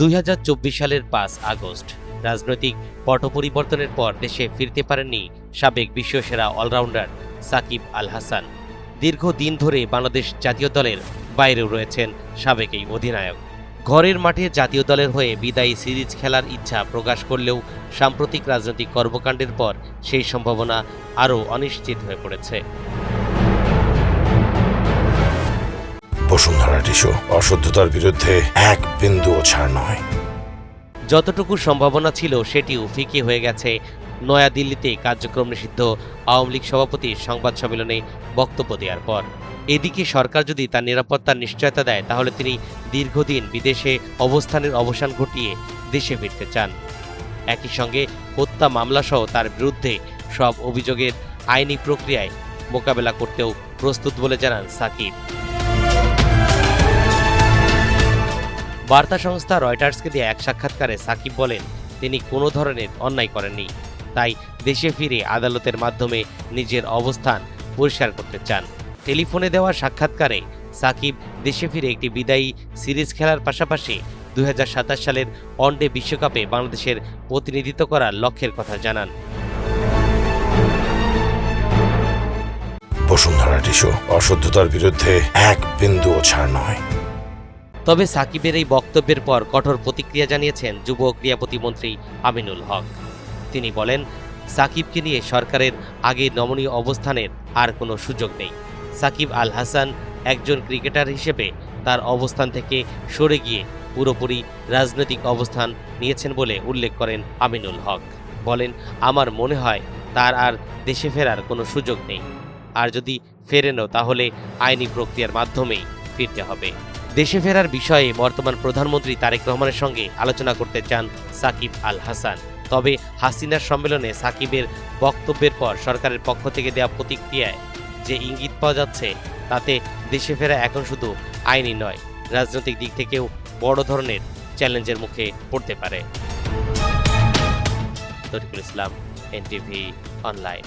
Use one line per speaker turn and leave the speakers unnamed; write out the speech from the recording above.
2024 সালের 5 আগস্ট রাজনৈতিক পট পরিবর্তনের পর দেশে ফিরতে পারেননি সাবেক বিশ্বসেরা অলরাউন্ডার সাকিব আল হাসান। দীর্ঘদিন ধরে বাংলাদেশ জাতীয় দলের বাইরেও রয়েছেন সাবেক এই অধিনায়ক। ঘরের মাঠে জাতীয় দলের হয়ে বিদায়ী সিরিজ খেলার ইচ্ছা প্রকাশ করলেও সাম্প্রতিক রাজনৈতিক কর্মকাণ্ডের পর সেই সম্ভাবনা আরও অনিশ্চিত হয়ে পড়েছে।
বসুন্ধরা টিস্যু অশুদ্ধতার বিরুদ্ধে এক বিন্দুও ছাড় নয়।
যতটুকু সম্ভাবনা ছিল সেটিও ফিকে হয়ে গেছে নয়াদিল্লিতে কার্যক্রম নিষিদ্ধ আওয়ামী লীগ সভাপতির সংবাদ সম্মেলনে বক্তব্য দেওয়ার পর। এদিকে সরকার যদি তার নিরাপত্তার নিশ্চয়তা দেয় তাহলে তিনি দীর্ঘদিন বিদেশে অবস্থানের অবসান ঘটিয়ে দেশে ফিরতে চান। একই সঙ্গে হত্যা মামলাসহ তার বিরুদ্ধে সব অভিযোগের আইনি প্রক্রিয়ায় মোকাবেলা করতেও প্রস্তুত বলে জানান সাকিব। বার্তা সংস্থা রয়টার্সকে দিয়ে এক সাক্ষাৎকারে সাকিব বলেন, তিনি কোনো ধরনের অন্যায় করেননি, তাই দেশে ফিরে আদালতের মাধ্যমে নিজের অবস্থান পরিষ্কার করতে চান। টেলিফোনে দেওয়া সাক্ষাৎকারে সাকিব দেশে ফিরে একটি বিদায়ী সিরিজ খেলার পাশাপাশি 2027 সালের ওয়ানডে বিশ্বকাপে বাংলাদেশের প্রতিনিধিত্ব করার লক্ষ্যের কথা জানান।
বসুন্ধরা টিস্যু অশুদ্ধতার বিরুদ্ধে এক বিন্দুও ছাড় নয়।
তবে সাকিবের এই বক্তব্যের পর কঠোর প্রতিক্রিয়া জানিয়েছেন যুব ক্রীড়া প্রতিমন্ত্রী আমিনুল হক। তিনি বলেন, সাকিবকে নিয়ে সরকারের আগে নমনীয় অবস্থানের আর কোনো সুযোগ নেই। সাকিব আল হাসান একজন ক্রিকেটার হিসেবে তার অবস্থান থেকে সরে গিয়ে পুরোপুরি রাজনৈতিক অবস্থান নিয়েছেন বলে উল্লেখ করেন আমিনুল হক। বলেন, আমার মনে হয় তার আর দেশে ফেরার কোনো সুযোগ নেই, আর যদি ফেরেনও তাহলে আইনি প্রক্রিয়ার মাধ্যমেই ফিরতে হবে। দেশে ফেরার বিষয়ে বর্তমান প্রধানমন্ত্রী তারেক রহমানের সঙ্গে আলোচনা করতে চান সাকিব আল হাসান। তবে হাসিনার সম্মেলনে সাকিবের বক্তব্যের পর সরকারের পক্ষ থেকে দেওয়া প্রতিক্রিয়ায় যে ইঙ্গিত পাওয়া যাচ্ছে তাতে দেশে ফেরা এখন শুধু আইনি নয়, রাজনৈতিক দিক থেকেও বড় ধরনের চ্যালেঞ্জের মুখে পড়তে পারে। তরিকুল ইসলাম, এনটিভি অনলাইন।